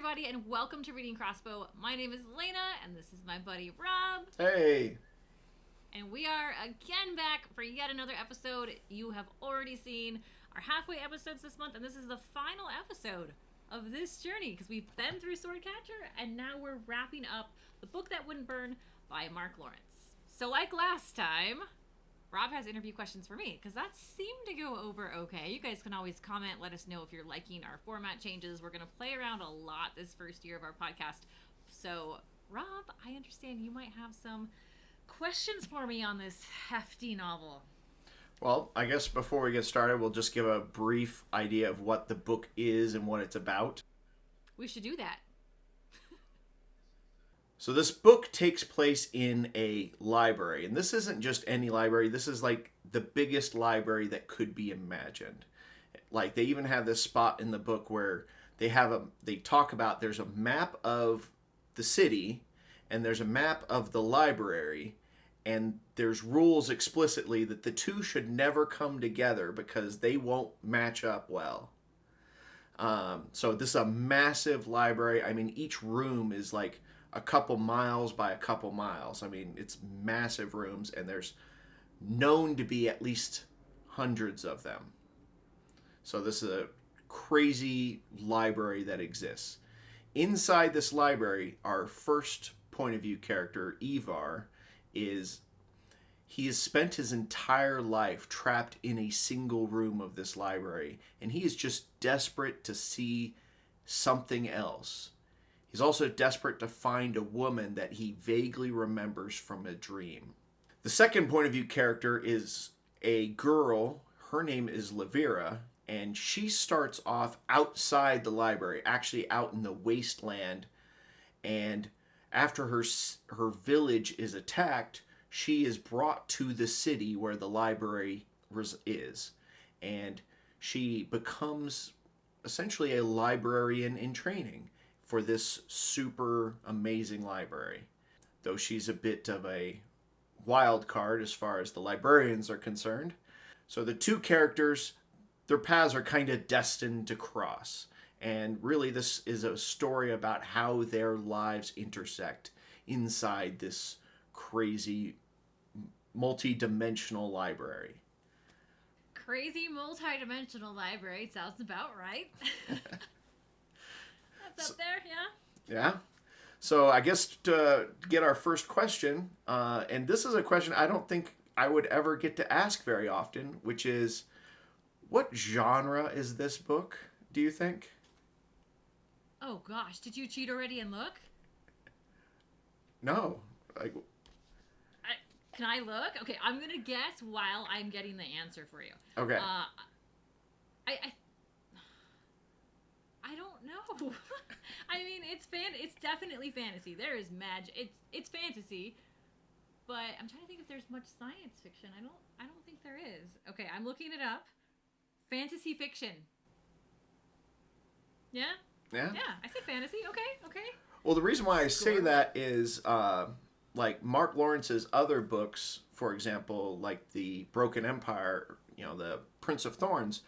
everybody, and welcome to Reading Crossbow. My name is Lana, and this is my buddy Rob. Hey! And we are again back for yet another episode. You have already seen our halfway episodes this month, and this is the final episode of this journey, because we've been through Swordcatcher, and now we're wrapping up The Book That Wouldn't Burn by Mark Lawrence. So like last time, Rob has interview questions for me, because that seemed to go over okay. You guys can always comment, let us know if you're liking our format changes. We're going to play around a lot this first year of our podcast. So, Rob, I understand you might have some questions for me on this hefty novel. Well, I guess before we get started, we'll just give a brief idea of what the book is and what it's about. We should do that. So this book takes place in a library, and this isn't just any library. This is like the biggest library that could be imagined. Like they even have this spot in the book where they talk about there's a map of the city and there's a map of the library, and there's rules explicitly that the two should never come together because they won't match up well. So this is a massive library. I mean, each room is like a couple miles by a couple miles. I mean, it's massive rooms, and there's known to be at least hundreds of them. So this is a crazy library that exists. Inside this library, our first point of view character, Ivar, he has spent his entire life trapped in a single room of this library, and he is just desperate to see something else. He's also desperate to find a woman that he vaguely remembers from a dream. The second point of view character is a girl. Her name is Lavira, and she starts off outside the library, actually out in the wasteland. And after her village is attacked, she is brought to the city where the library is. And she becomes essentially a librarian in training for this super amazing library. Though she's a bit of a wild card as far as the librarians are concerned. So the two characters, their paths are kind of destined to cross. And really this is a story about how their lives intersect inside this crazy multi-dimensional library. Crazy multi-dimensional library sounds about right. That's up there, yeah? Yeah. So I guess to get our first question, and this is a question I don't think I would ever get to ask very often, which is, what genre is this book, do you think? Oh gosh, did you cheat already and look? No. Can I look? Okay, I'm gonna guess while I'm getting the answer for you. Okay. I don't know. I mean, it's definitely fantasy. There is magic. It's fantasy, but I'm trying to think if there's much science fiction. I don't think there is. Okay, I'm looking it up. Fantasy fiction. Yeah? Yeah? Yeah, I said fantasy. Okay. Well, the reason why I say that is, like Mark Lawrence's other books, for example, like the Broken Empire, the Prince of Thorns,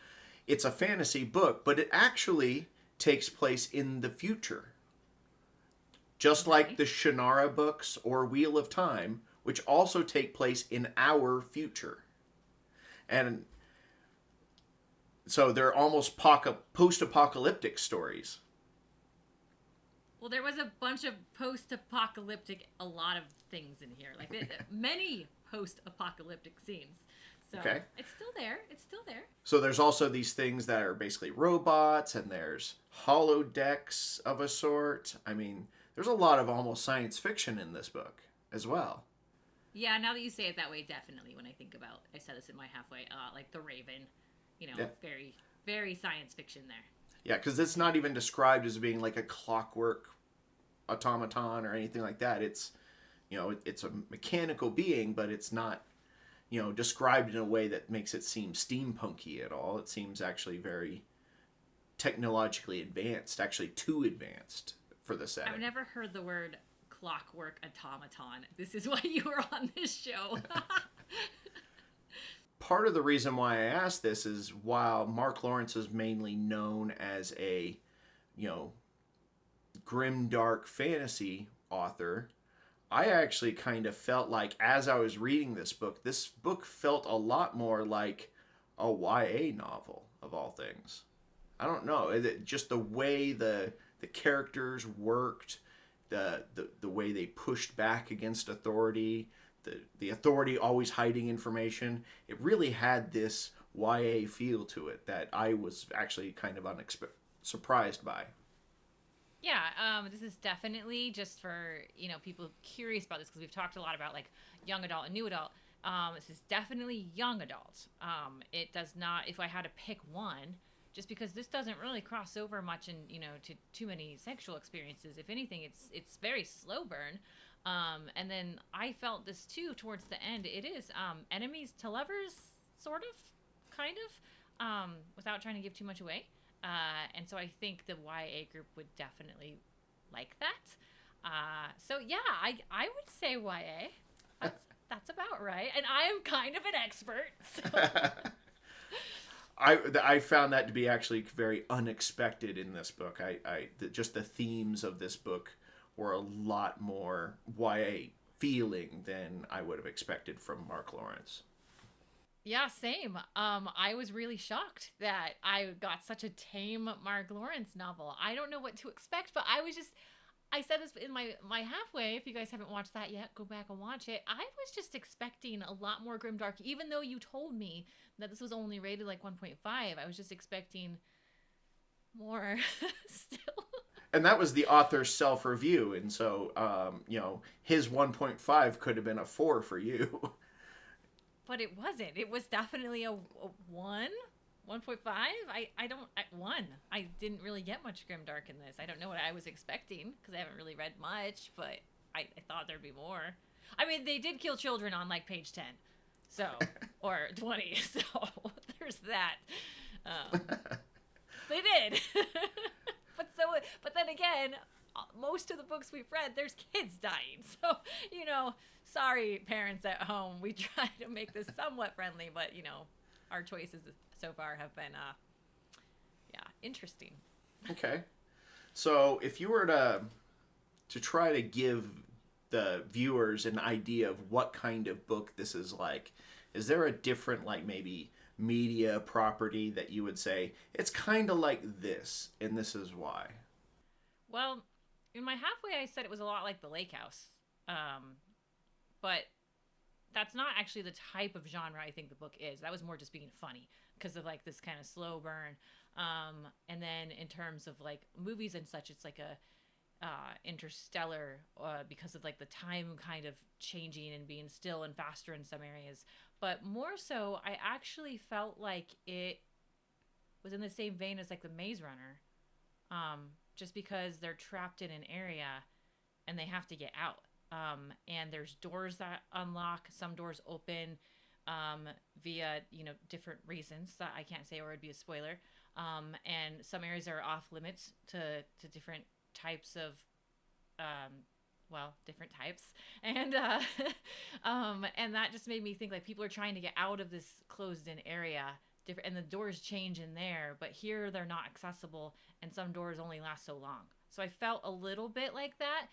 it's a fantasy book, but it actually takes place in the future. Just like the Shannara books or Wheel of Time, which also take place in our future. And so they're almost post-apocalyptic stories. Well, there was a bunch of post-apocalyptic, a lot of things in here. Like, many post-apocalyptic scenes. So, okay. It's still there. So there's also these things that are basically robots, and there's holodecks of a sort. I mean, there's a lot of almost science fiction in this book as well. Yeah, now that you say it that way, definitely. When I think about, I said this in my halfway, like The Raven, Yeah. Very, very science fiction there. Yeah, because it's not even described as being like a clockwork automaton or anything like that. It's, it's a mechanical being, but it's not, described in a way that makes it seem steampunky at all. It seems actually very technologically advanced, actually too advanced for the setting. I've never heard the word clockwork automaton. This is why you were on this show. Part of the reason why I asked this is while Mark Lawrence is mainly known as a, grim dark fantasy author, I actually kind of felt like as I was reading this book felt a lot more like a YA novel of all things. I don't know, just the way the characters worked, the way they pushed back against authority, the authority always hiding information. It really had this YA feel to it that I was actually kind of surprised by. Yeah, this is definitely just for, people curious about this, because we've talked a lot about like young adult and new adult. This is definitely young adult. It does not, if I had to pick one, just because this doesn't really cross over much in, to too many sexual experiences. If anything, it's very slow burn. And then I felt this too towards the end. It is enemies to lovers, sort of, kind of, without trying to give too much away. And so I think the YA group would definitely like that. So yeah, I would say YA. That's about right. And I am kind of an expert. So. I found that to be actually very unexpected in this book. Just the themes of this book were a lot more YA feeling than I would have expected from Mark Lawrence. Yeah, same. I was really shocked that I got such a tame Mark Lawrence novel. I don't know what to expect, but I said this in my halfway. If you guys haven't watched that yet, go back and watch it. I was just expecting a lot more grimdark, even though you told me that this was only rated like 1.5. I was just expecting more still. And that was the author's self-review, and so his 1.5 could have been a 4 for you. But it wasn't. It was definitely a 1, 1.5. I don't, 1. I didn't really get much grimdark in this. I don't know what I was expecting, because I haven't really read much, but I thought there'd be more. I mean, they did kill children on like page 10, so, or 20, so there's that. They did. But then again, most of the books we've read, there's kids dying. So, sorry, parents at home. We try to make this somewhat friendly, but, our choices so far have been, interesting. Okay. So if you were to try to give the viewers an idea of what kind of book this is like, is there a different, like, maybe media property that you would say, it's kind of like this, and this is why? Well, in my halfway, I said it was a lot like The Lake House. But that's not actually the type of genre I think the book is. That was more just being funny because of like this kind of slow burn. And then in terms of like movies and such, it's like a Interstellar because of like the time kind of changing and being still and faster in some areas. But more so, I actually felt like it was in the same vein as like The Maze Runner. Just because they're trapped in an area and they have to get out. And there's doors that unlock, some doors open via, different reasons that I can't say or it would be a spoiler. And some areas are off limits to different types of, different types. And and that just made me think like people are trying to get out of this closed in area. And the doors change in there, but here they're not accessible, and some doors only last so long. So I felt a little bit like that.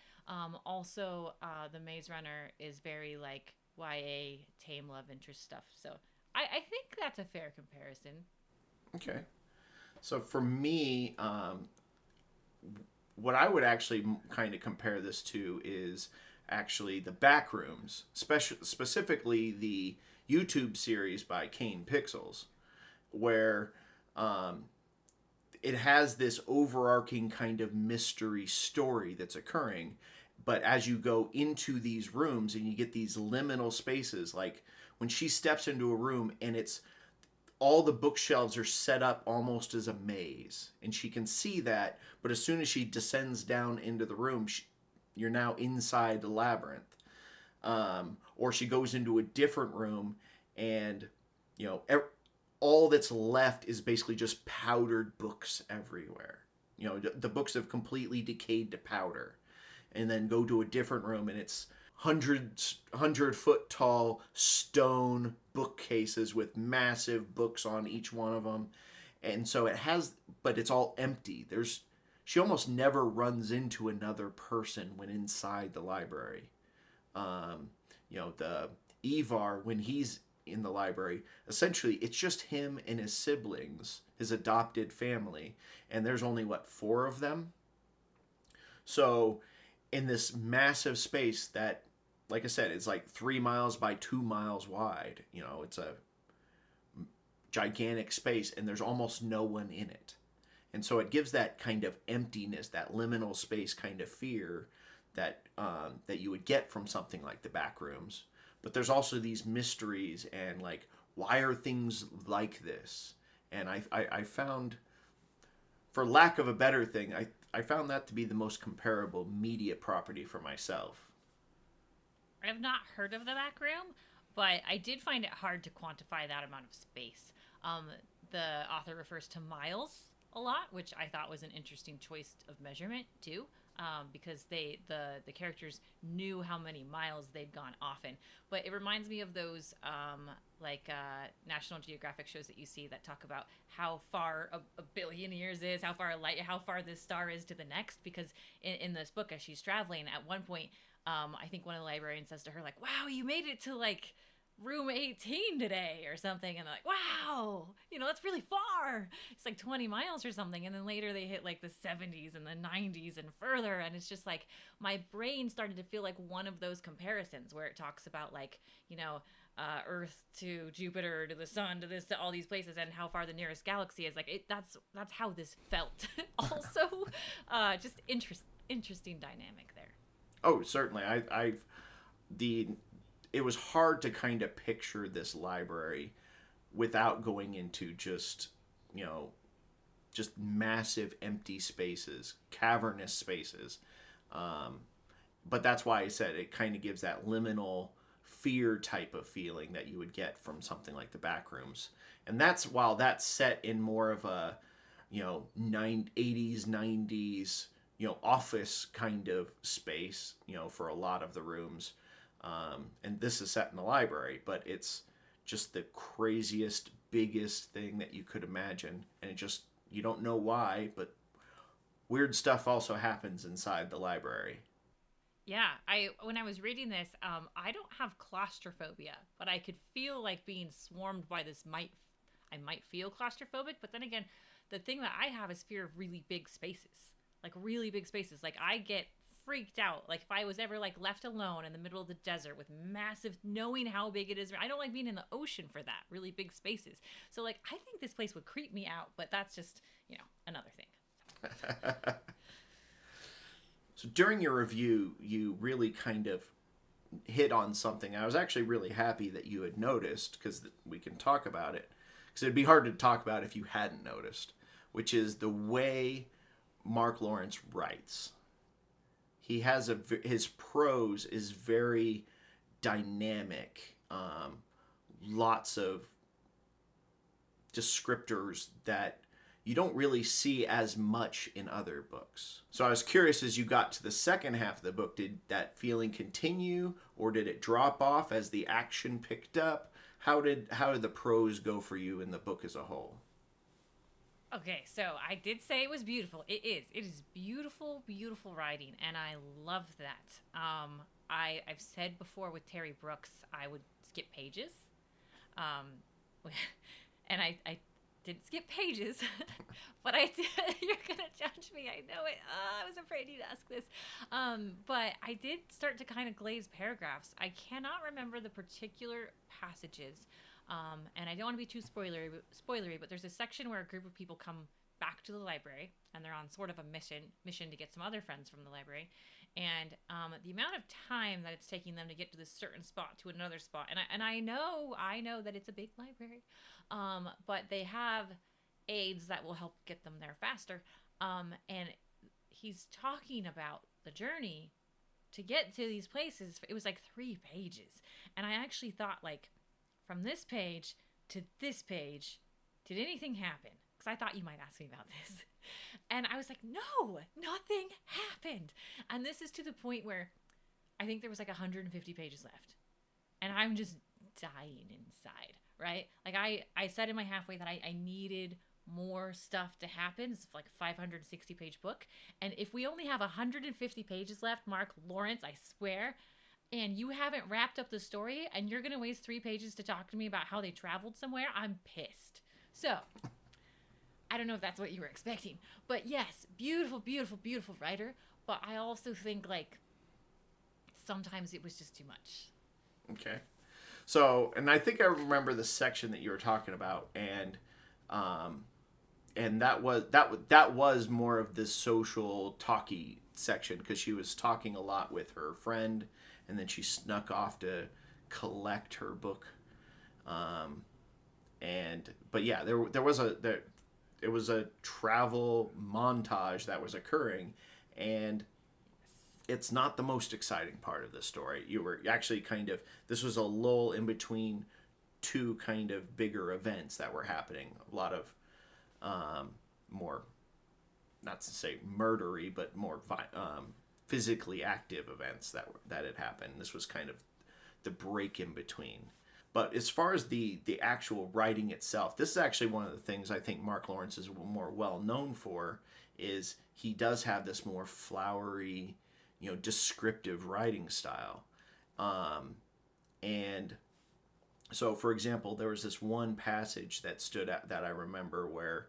Also, The Maze Runner is very like YA tame love interest stuff. So I think that's a fair comparison. Okay. So for me, what I would actually kind of compare this to is actually the Backrooms, specifically the YouTube series by Kane Pixels, where it has this overarching kind of mystery story that's occurring. But as you go into these rooms and you get these liminal spaces, like when she steps into a room and it's all the bookshelves are set up almost as a maze, and she can see that, but as soon as she descends down into the room, you're now inside the labyrinth. Or she goes into a different room and, all that's left is basically just powdered books everywhere. The books have completely decayed to powder. And then go to a different room and it's 100-foot tall stone bookcases with massive books on each one of them. And so it has, but it's all empty. There's she almost never runs into another person when inside the library. The Ivar, when he's in the library, essentially it's just him and his siblings, his adopted family, and there's only what, 4 of them. So in this massive space that, like I said, it's like 3 miles by 2 miles wide, it's a gigantic space, and there's almost no one in it. And so it gives that kind of emptiness, that liminal space kind of fear that that you would get from something like the Backrooms. But there's also these mysteries and like, why are things like this? And I found, for lack of a better thing, I found that to be the most comparable media property for myself. I have not heard of the Backroom, but I did find it hard to quantify that amount of space. The author refers to miles a lot, which I thought was an interesting choice of measurement too, because the characters knew how many miles they'd gone often. But it reminds me of those National Geographic shows that you see that talk about how far a billion years is, how far this star is to the next. Because in this book, as she's traveling, at one point, I think one of the librarians says to her, like, "Wow, you made it to like room 18 today," or something, and they're like, "Wow, that's really far. It's like 20 miles or something." And then later they hit like the 70s and the 90s and further, and it's just like my brain started to feel like one of those comparisons where it talks about like, Earth to Jupiter to the sun to this to all these places and how far the nearest galaxy is. Like that's how this felt. Also, just interesting dynamic there. Oh, certainly. It was hard to kind of picture this library without going into just massive empty spaces, cavernous spaces. But that's why I said it kind of gives that liminal fear type of feeling that you would get from something like the Backrooms. And while that's set in more of a, 80s, 90s, office kind of space, for a lot of the rooms. And this is set in the library, but it's just the craziest, biggest thing that you could imagine. And you don't know why, but weird stuff also happens inside the library. Yeah, when I was reading this, I don't have claustrophobia, but I could feel like being swarmed by this I might feel claustrophobic, but then again, the thing that I have is fear of really big spaces. Like really big spaces. Like I get freaked out. Like if I was ever like left alone in the middle of the desert with massive, knowing how big it is. I don't like being in the ocean for that, really big spaces. So like, I think this place would creep me out, but that's just, another thing. So during your review, you really kind of hit on something. I was actually really happy that you had noticed, because we can talk about it. Because it'd be hard to talk about if you hadn't noticed, which is the way Mark Lawrence writes. He has his prose is very dynamic. Lots of descriptors that you don't really see as much in other books. So I was curious, as you got to the second half of the book, did that feeling continue, or did it drop off as the action picked up? How did the prose go for you in the book as a whole? Okay, so I did say it was beautiful. It is. It is beautiful, beautiful writing, and I love that. I've said before with Terry Brooks, I would skip pages. And I didn't skip pages, but I did. You're going to judge me. I know it. I was afraid you'd ask this. But I did start to kind of glaze paragraphs. I cannot remember the particular passages. And I don't want to be too spoilery, but there's a section where a group of people come back to the library, and they're on sort of a mission to get some other friends from the library. And the amount of time that it's taking them to get to this certain spot to another spot, and I know that it's a big library, but they have aids that will help get them there faster. And he's talking about the journey to get to these places. It was like 3 pages, and I actually thought, like, from this page to this page, did anything happen? Because I thought you might ask me about this. And I was like, no, nothing happened. And this is to the point where I think there was like 150 pages left. And I'm just dying inside, right? Like I said in my halfway that I needed more stuff to happen. It's like a 560-page book. And if we only have 150 pages left, Mark Lawrence, I swear, and you haven't wrapped up the story and you're going to waste 3 pages to talk to me about how they traveled somewhere, I'm pissed. So, I don't know if that's what you were expecting. But yes, beautiful, beautiful, beautiful writer. But I also think, like, sometimes it was just too much. Okay. So, and I think I remember the section that you were talking about, and that was more of this social talky section, because she was talking a lot with her friend, and then she snuck off to collect her book. But yeah, there was a travel montage that was occurring, and it's not the most exciting part of the story. You were actually this was a lull in between two kind of bigger events that were happening. A lot of more, not to say murdery, but more physically active events that had happened. This was kind of the break in between. But as far as the actual writing itself, this is actually one of the things I think Mark Lawrence is more well known for, is he does have this more flowery, descriptive writing style. And so, for example, there was this one passage that stood out that I remember where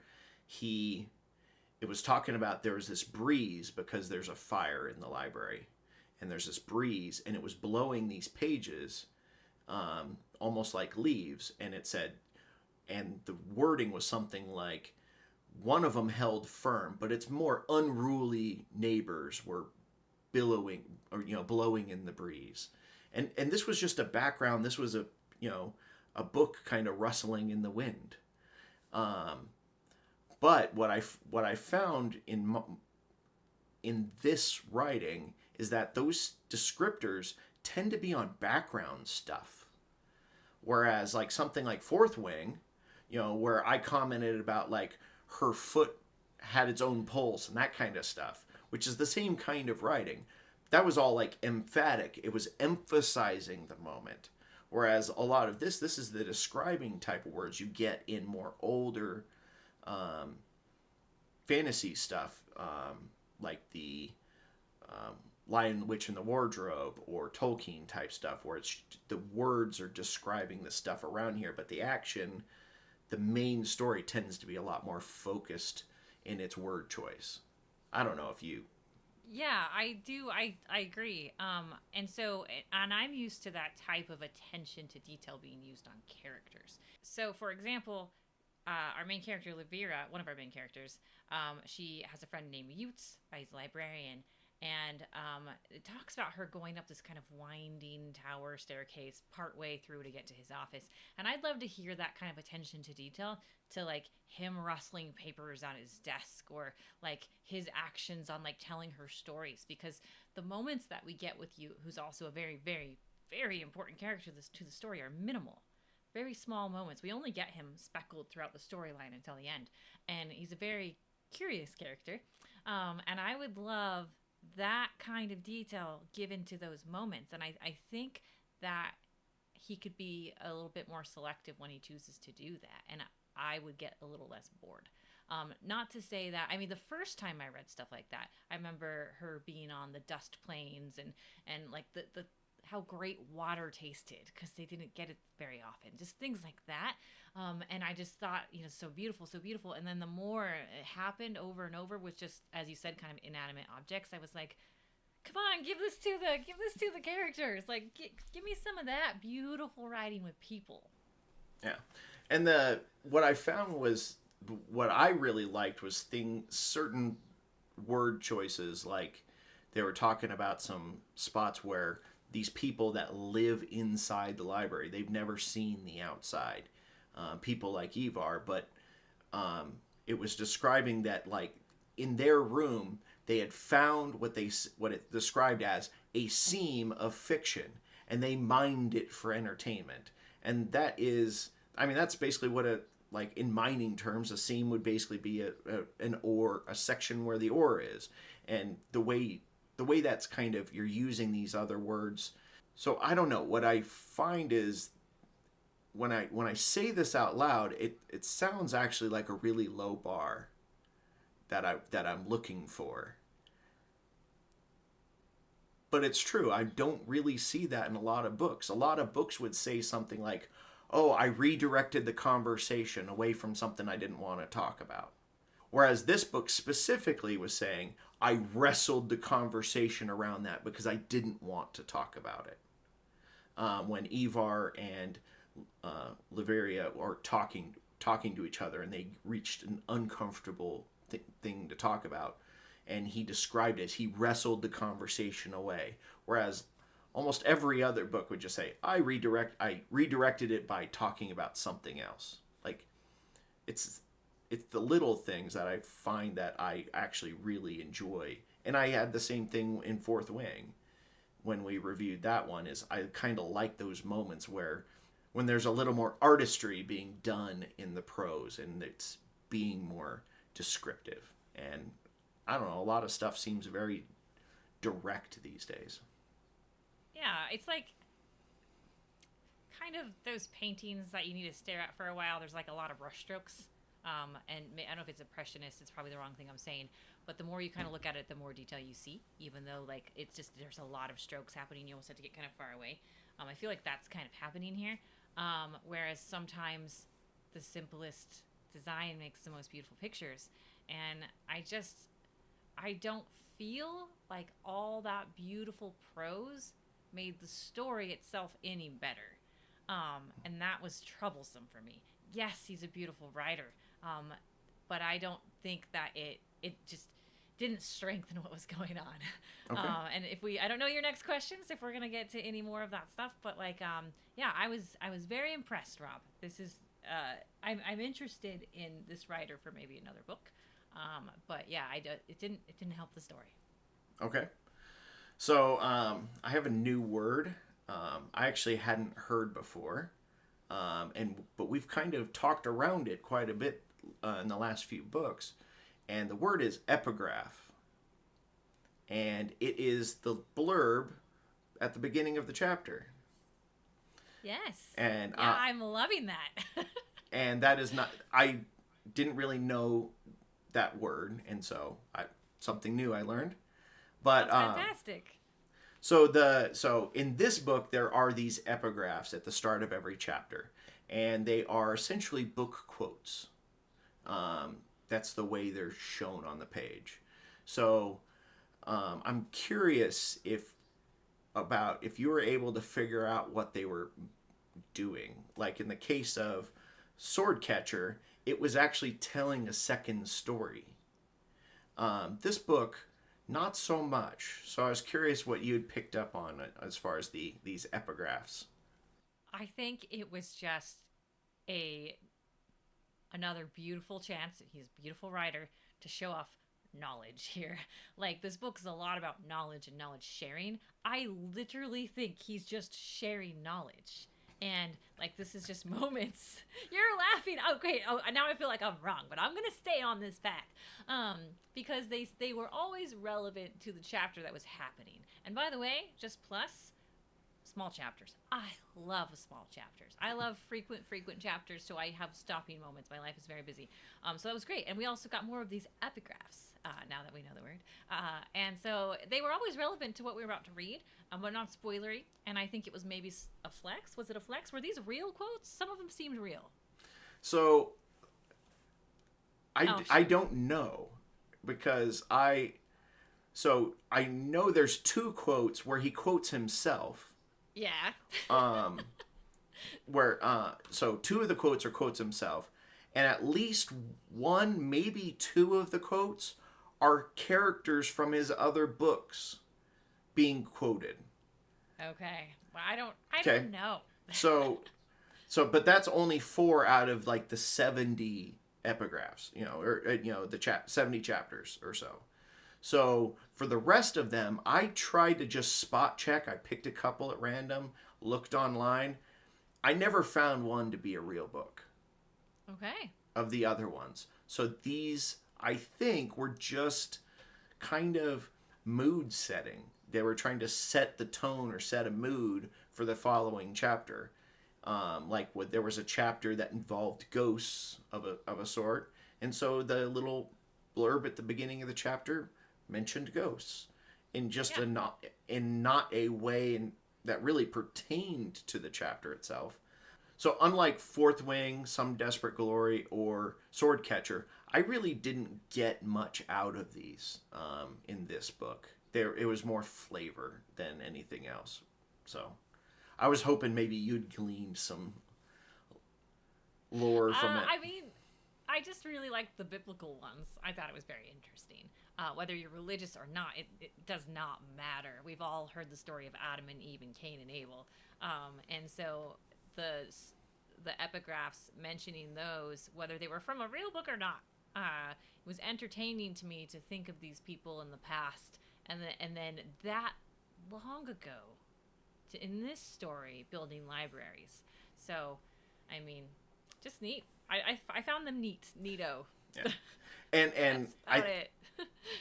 it was talking about there was this breeze because there's a fire in the library, and there's this breeze, and it was blowing these pages, almost like leaves, and it said, and the wording was something like, one of them held firm, but its more unruly neighbors were billowing or blowing in the breeze, and this was just a background. This was a book kind of rustling in the wind. But what I found in this writing is that those descriptors tend to be on background stuff, whereas like something like Fourth Wing, where I commented about like her foot had its own pulse and that kind of stuff, which is the same kind of writing. That was all like emphatic. It was emphasizing the moment. Whereas a lot of this is the describing type of words you get in more older fantasy stuff, like the Lion, the Witch, and the Wardrobe, or Tolkien type stuff, where it's the words are describing the stuff around here, but the action, the main story tends to be a lot more focused in its word choice. I don't know if you... Yeah, I do. I agree. And I'm used to that type of attention to detail being used on characters. So, for example, our main character, Levira, one of our main characters, she has a friend named Utes, he's a librarian, and it talks about her going up this kind of winding tower staircase partway through to get to his office. And I'd love to hear that kind of attention to detail, to like him rustling papers on his desk, or like his actions on like telling her stories, because the moments that we get with you, who's also a very, very, very important character to the story, are minimal. Very small moments. We only get him speckled throughout the storyline until the end. And he's a very curious character. And I would love that kind of detail given to those moments. And I think that he could be a little bit more selective when he chooses to do that. And I would get a little less bored. Not to say that, I mean, the first time I read stuff like that, I remember her being on the dust plains and like the how great water tasted, because they didn't get it very often. Just things like that. And I just thought, so beautiful, so beautiful. And then the more it happened over and over with just, as you said, kind of inanimate objects, I was like, come on, give this to the characters. Like, give me some of that beautiful writing with people. Yeah. And what I found was, what I really liked was certain word choices, like they were talking about some spots where these people that live inside the library, they've never seen the outside. People like Ivar, but it was describing that, like, in their room, they had found what it described as a seam of fiction, and they mined it for entertainment. And that is, I mean, that's basically what like in mining terms, a seam would basically be an ore, a section where the ore is. And the way that's kind of, you're using these other words. So I don't know. What I find is when I say this out loud, it sounds actually like a really low bar that I'm looking for. But it's true. I don't really see that in a lot of books. A lot of books would say something like, "Oh, I redirected the conversation away from something I didn't want to talk about." Whereas this book specifically was saying, "I wrestled the conversation around that because I didn't want to talk about it." When Ivar and Laveria are talking to each other, and they reached an uncomfortable thing to talk about, and he described it as he wrestled the conversation away. Whereas almost every other book would just say, I redirected it by talking about something else. Like, it's the little things that I find that I actually really enjoy. And I had the same thing in Fourth Wing when we reviewed that one. Is I kind of like those moments when there's a little more artistry being done in the prose and it's being more descriptive. And I don't know, a lot of stuff seems very direct these days. Yeah, it's like kind of those paintings that you need to stare at for a while. There's like a lot of brush strokes. And I don't know if it's impressionist. It's probably the wrong thing I'm saying. But the more you kind of look at it, the more detail you see. Even though like it's just there's a lot of strokes happening, you almost have to get kind of far away. I feel like that's kind of happening here. Whereas sometimes the simplest design makes the most beautiful pictures. And I don't feel like all that beautiful prose made the story itself any better. And that was troublesome for me. Yes, he's a beautiful writer. But I don't think that it just didn't strengthen what was going on. Okay. And I don't know your next questions, if we're going to get to any more of that stuff, but like, yeah, I was very impressed, Rob. This is, I'm interested in this writer for maybe another book. But yeah, it didn't help the story. Okay. So, I have a new word. I actually hadn't heard before. But we've kind of talked around it quite a bit in the last few books, and the word is epigraph, and it is the blurb at the beginning of the chapter. Yes. And yeah, I'm loving that. And that is not. I didn't really know that word, and so something new I learned. But that's fantastic. So in this book, there are these epigraphs at the start of every chapter, and they are essentially book quotes. That's the way they're shown on the page. So I'm curious if you were able to figure out what they were doing. Like in the case of Swordcatcher, it was actually telling a second story. This book, not so much. So I was curious what you had picked up on as far as these epigraphs. I think it was just another beautiful chance. He's a beautiful writer to show off knowledge here. Like, this book is a lot about knowledge and knowledge sharing. I literally think he's just sharing knowledge. And, like, this is just moments. You're laughing. Okay, now I feel like I'm wrong, but I'm going to stay on this fact. Because they were always relevant to the chapter that was happening. And by the way, just plus, small chapters. I love small chapters. I love frequent chapters, so I have stopping moments. My life is very busy. So that was great. And we also got more of these epigraphs, now that we know the word. And so they were always relevant to what we were about to read, but not spoilery. And I think it was maybe a flex. Was it a flex? Were these real quotes? Some of them seemed real. So I don't know, because I know there's two quotes where he quotes himself. Yeah. So two of the quotes are quotes himself, and at least one, maybe two of the quotes are characters from his other books being quoted. Okay. Well, I don't know. But that's only 4 out of like the 70 epigraphs, or 70 chapters or so. So for the rest of them, I tried to just spot check. I picked a couple at random, looked online. I never found one to be a real book. Okay. Of the other ones. So these, I think, were just kind of mood setting. They were trying to set the tone or set a mood for the following chapter. There was a chapter that involved ghosts of a sort, and so the little blurb at the beginning of the chapter mentioned ghosts in just not a way that really pertained to the chapter itself. So unlike Fourth Wing, Some Desperate Glory, or Swordcatcher, I really didn't get much out of these in this book. It was more flavor than anything else. So I was hoping maybe you'd gleaned some lore from it. I mean, I just really liked the biblical ones. I thought it was very interesting. Whether you're religious or not, it does not matter. We've all heard the story of Adam and Eve and Cain and Abel. And so the epigraphs mentioning those, whether they were from a real book or not, it was entertaining to me to think of these people in the past, and then that long ago, in this story, building libraries. So, I mean, just neat. I found them neato. Yeah. And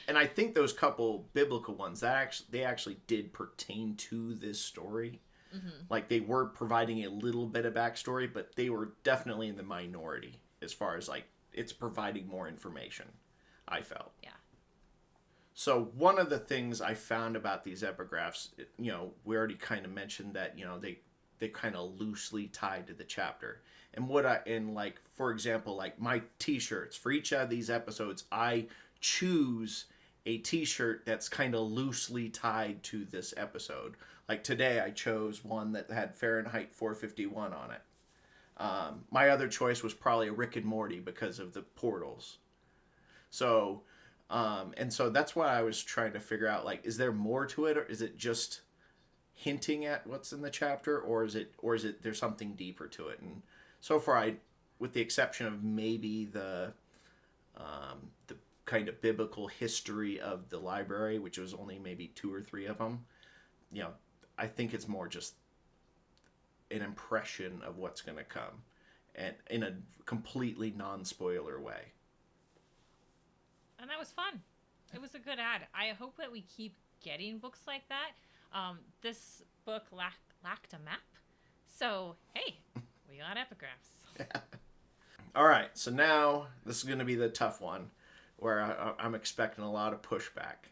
and I think those couple biblical ones they actually did pertain to this story. Mm-hmm. Like they were providing a little bit of backstory, but they were definitely in the minority as far as like it's providing more information, I felt. Yeah. So one of the things I found about these epigraphs, we already kind of mentioned that, they kind of loosely tied to the chapter. And for example, like my t-shirts for each of these episodes, I choose a t-shirt that's kind of loosely tied to this episode. Like today I chose one that had Fahrenheit 451 on it. My other choice was probably a Rick and Morty because of the portals. So, and so that's why I was trying to figure out, like, is there more to it, or is it just hinting at what's in the chapter, or is it there's something deeper to it? And so far, with the exception of maybe the kind of biblical history of the library, which was only maybe 2 or 3 of them, I think it's more just an impression of what's going to come, and in a completely non-spoiler way. And that was fun. It was a good ad. I hope that we keep getting books like that. This book lacked a map, so hey, we got epigraphs. All right, so now this is going to be the tough one, where I'm expecting a lot of pushback,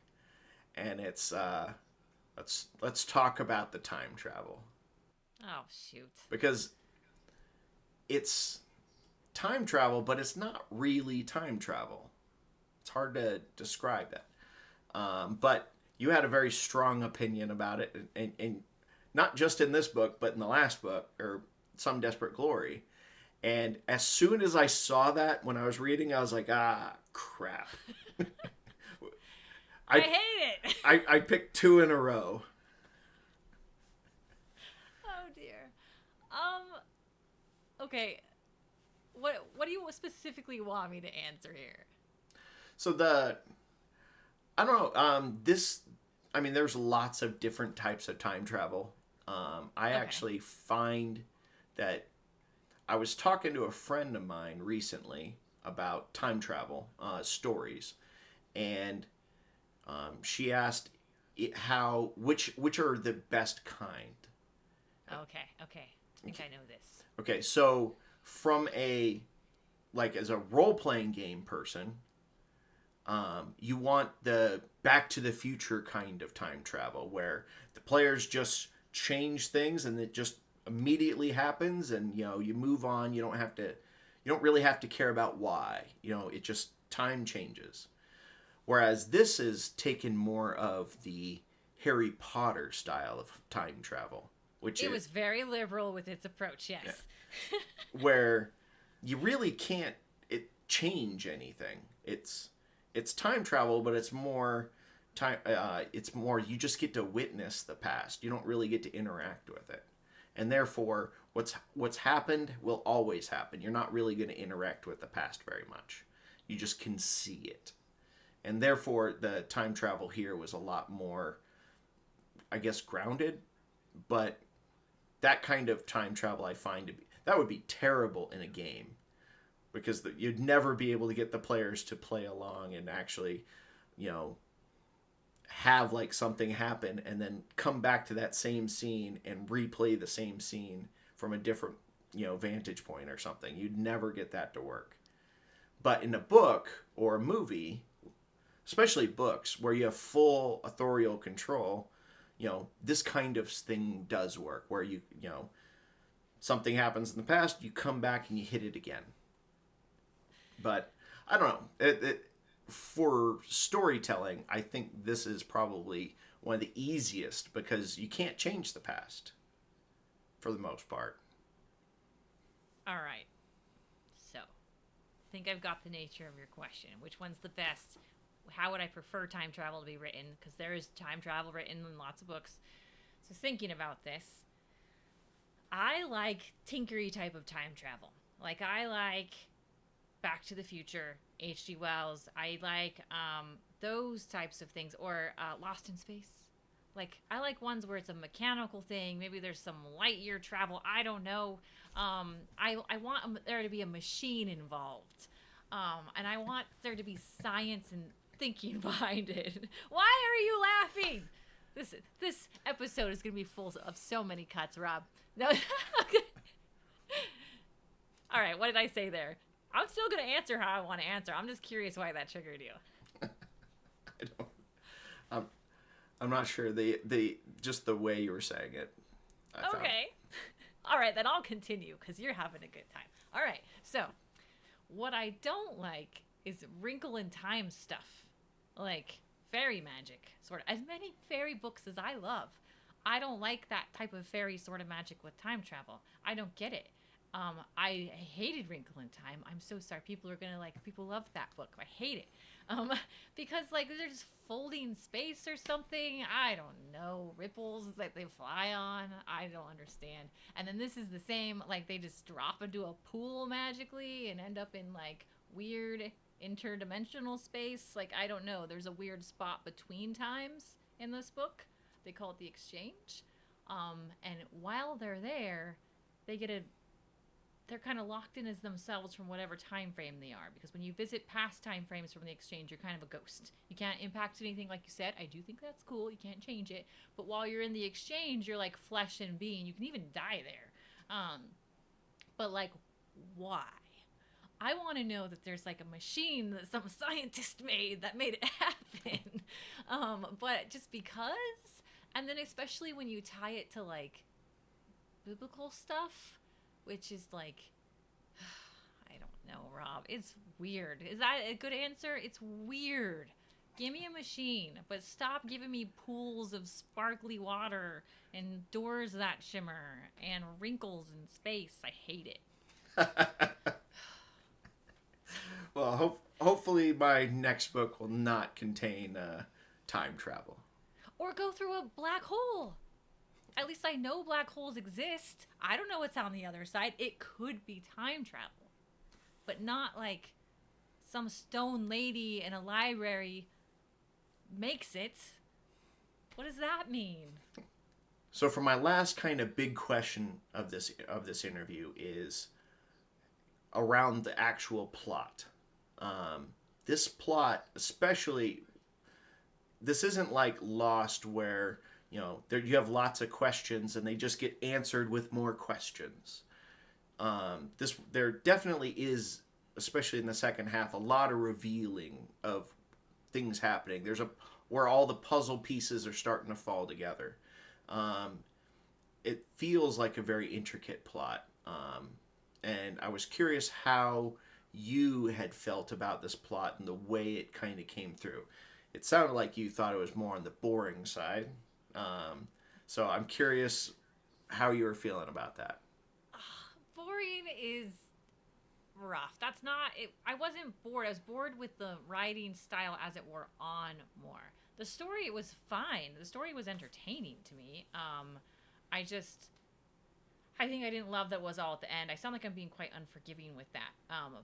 and it's let's talk about the time travel. Oh shoot! Because it's time travel, but it's not really time travel. It's hard to describe that. But you had a very strong opinion about it, and not just in this book, but in the last book, or Some Desperate Glory. And as soon as I saw that when I was reading, I was like, crap. I hate it. I picked 2 in a row. Oh dear. Okay. What do you specifically want me to answer here? So I don't know. There's lots of different types of time travel. I actually find that I was talking to a friend of mine recently about time travel stories, and she asked which are the best kind. Okay. I think I know this. Okay, so from as a role-playing game person, you want the Back to the Future kind of time travel, where the players just change things and it just immediately happens, and you move on. You don't really have to care about why. It just time changes. Whereas this is taken more of the Harry Potter style of time travel, which was very liberal with its approach. Yes, yeah, where you really can't change anything. It's time travel, but it's more time. It's more you just get to witness the past. You don't really get to interact with it, and therefore, what's happened will always happen. You're not really going to interact with the past very much. You just can see it, and therefore, the time travel here was a lot more, I guess, grounded. But that kind of time travel, I find that would be terrible in a game. Because you'd never be able to get the players to play along and actually, have like something happen and then come back to that same scene and replay the same scene from a different vantage point or something. You'd never get that to work. But in a book or a movie, especially books where you have full authorial control, this kind of thing does work, where something happens in the past, you come back and you hit it again. But I don't know. For storytelling, I think this is probably one of the easiest because you can't change the past for the most part. All right. So, I think I've got the nature of your question. Which one's the best? How would I prefer time travel to be written? Because there is time travel written in lots of books. So, thinking about this, I like tinkery type of time travel. Like, I like Back to the Future, H.G. Wells. I like those types of things. Or Lost in Space. Like, I like ones where it's a mechanical thing. Maybe there's some light year travel. I don't know. I want there to be a machine involved. And I want there to be science and thinking behind it. Why are you laughing? This episode is going to be full of so many cuts, Rob. No. All right, what did I say there? I'm still going to answer how I want to answer. I'm just curious why that triggered you. I'm not sure. Just the way you were saying it. Okay. All right, then I'll continue because you're having a good time. All right, so what I don't like is wrinkle in time stuff, like fairy magic, sort of. As many fairy books as I love, I don't like that type of fairy sort of magic with time travel. I don't get it. I hated Wrinkle in Time. I'm so sorry. People love that book. I hate it. Because they're just folding space or something. I don't know. Ripples that they fly on. I don't understand. And then this is the same. They just drop into a pool magically and end up in weird interdimensional space. I don't know. There's a weird spot between times in this book. They call it the exchange. And while they're there, they're kind of locked in as themselves from whatever time frame they are. Because when you visit past time frames from the exchange, you're kind of a ghost. You can't impact anything, like you said. I do think that's cool. You can't change it. But while you're in the exchange, you're like flesh and being. You can even die there. But why? I want to know that there's a machine that some scientist made that made it happen. But just because? And then especially when you tie it to biblical stuff, which is I don't know, Rob. It's weird. Is that a good answer? It's weird. Give me a machine, but stop giving me pools of sparkly water and doors that shimmer and wrinkles in space. I hate it. Well, hopefully my next book will not contain time travel. Or go through a black hole. At least I know black holes exist. I don't know what's on the other side. It could be time travel. But not some stone lady in a library makes it. What does that mean? So for my last kind of big question of this interview is around the actual plot. This plot, especially, this isn't like Lost where you have lots of questions and they just get answered with more questions. There definitely is, especially in the second half, a lot of revealing of things happening. Where all the puzzle pieces are starting to fall together. It feels like a very intricate plot. And I was curious how you had felt about this plot and the way it kind of came through. It sounded like you thought it was more on the boring side. So I'm curious how you were feeling about that. Boring is rough. That's not it. I wasn't bored. I was bored with the writing style, as it were, on more. The story was fine. The story was entertaining to me. I think I didn't love that was all at the end. I sound like I'm being quite unforgiving with that.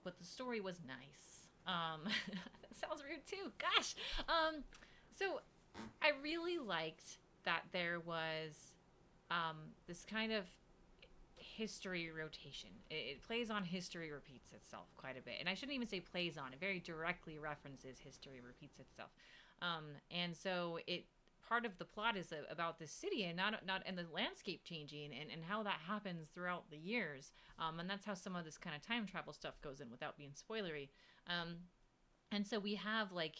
But the story was nice. That sounds rude too. Gosh. So I really liked that there was this kind of history rotation. It plays on history repeats itself quite a bit. And I shouldn't even say plays on. It very directly references history repeats itself. And so part of the plot is about this city and not and the landscape changing and how that happens throughout the years. And that's how some of this kind of time travel stuff goes in without being spoilery. And so we have like,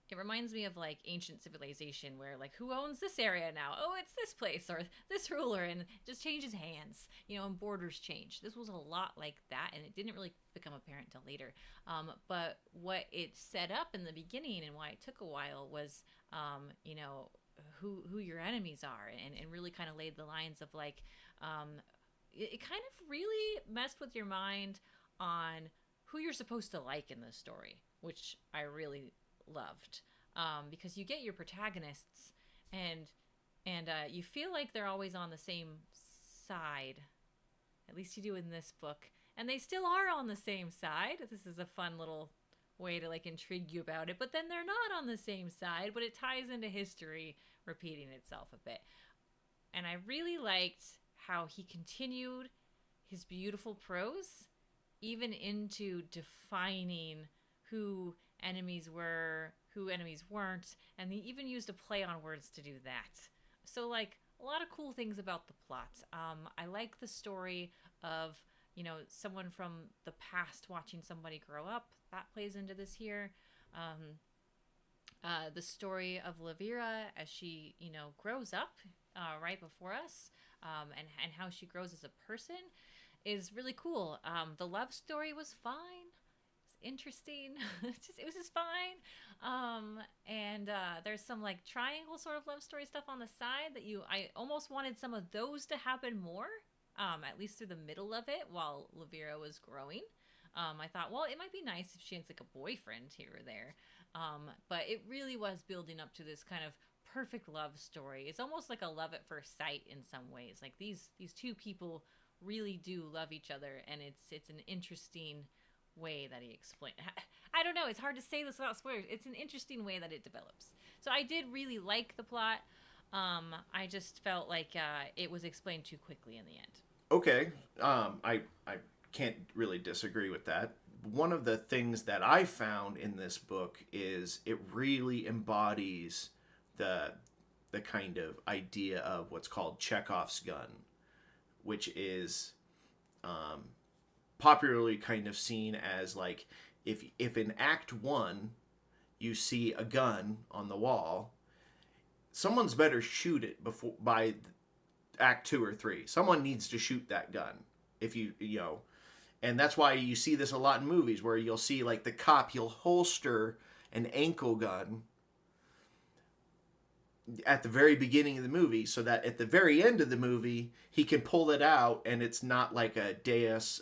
it reminds me of like ancient civilization where like, who owns this area now? Oh, it's this place or this ruler, and it just changes hands, and borders change. This was a lot like that, and it didn't really become apparent till later. But what it set up in the beginning and why it took a while was, who your enemies are, and really kind of laid the lines of like, it kind of really messed with your mind on who you're supposed to like in this story, which I really loved, because you get your protagonists and you feel like they're always on the same side. At least you do in this book, and they still are on the same side. This is a fun little way to like intrigue you about it, but then they're not on the same side, but it ties into history repeating itself a bit. And I really liked how he continued his beautiful prose even into defining who enemies were, who enemies weren't, and he even used a play on words to do that. So like, a lot of cool things about the plot. I like the story of, someone from the past watching somebody grow up. That plays into this here. The story of Lavira as she, grows up right before us, and how she grows as a person is really cool. The love story was fine. Interesting. It was just fine. And there's some like triangle sort of love story stuff on the side that I almost wanted some of those to happen more, at least through the middle of it while Lavira was growing. I thought, well, it might be nice if she has like a boyfriend here or there. But it really was building up to this kind of perfect love story. It's almost like a love at first sight in some ways. Like these two people really do love each other, and it's an interesting way that he explained. I don't know, it's hard to say this without spoilers. It's an interesting way that it develops. So I did really like the plot. I just felt like it was explained too quickly in the end. Okay. I can't really disagree with that. One of the things that I found in this book is it really embodies the kind of idea of what's called Chekhov's gun, which is popularly kind of seen as like, if in Act 1 you see a gun on the wall, someone's better shoot it by Act 2 or 3. Someone needs to shoot that gun. And that's why you see this a lot in movies where you'll see like the cop, he'll holster an ankle gun at the very beginning of the movie so that at the very end of the movie he can pull it out and it's not like a Deus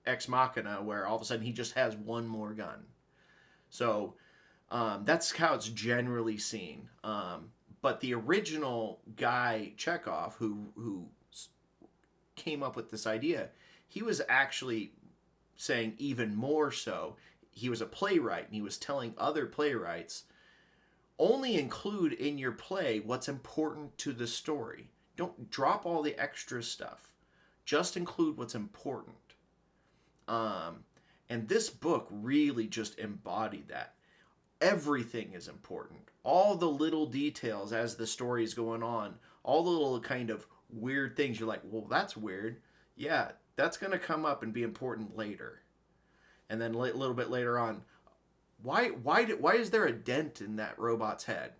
Ex Machina where all of a sudden he just has one more gun. So that's how it's generally seen. But the original guy, Chekhov, who came up with this idea, he was actually saying even more so. He was a playwright, and he was telling other playwrights, only include in your play what's important to the story. Don't drop all the extra stuff. Just include what's important. And this book really just embodied that. Everything is important. All the little details as the story is going on, all the little kind of weird things, you're like, well, that's weird. Yeah, that's going to come up and be important later. And then a little bit later on, why is there a dent in that robot's head?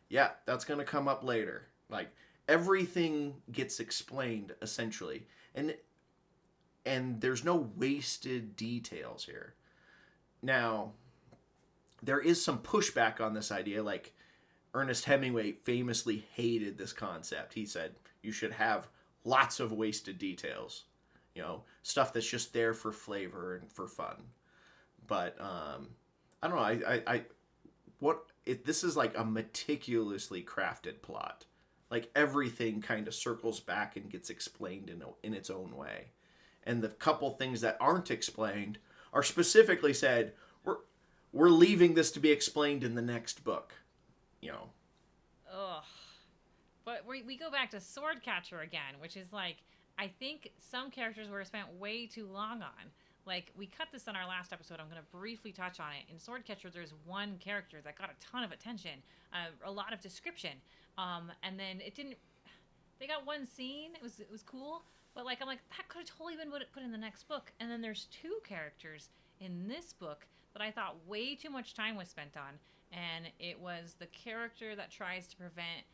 Yeah, that's going to come up later. Like, everything gets explained, essentially. And there's no wasted details here. Now, there is some pushback on this idea. Like, Ernest Hemingway famously hated this concept. He said, you should have lots of wasted details. Stuff that's just there for flavor and for fun. But, I don't know. This is like a meticulously crafted plot. Like, everything kind of circles back and gets explained in its own way. And the couple things that aren't explained are specifically said, we're leaving this to be explained in the next book. Ugh. But we go back to Swordcatcher again, which is like, I think some characters were spent way too long on. like, we cut this on our last episode. I'm going to briefly touch on it. In Swordcatcher, there's one character that got a ton of attention, a lot of description, and then it didn't. They got one scene. It was cool, but like, I'm like, that could have totally been put in the next book. And then there's two characters in this book that I thought way too much time was spent on, and it was the character that tries to prevent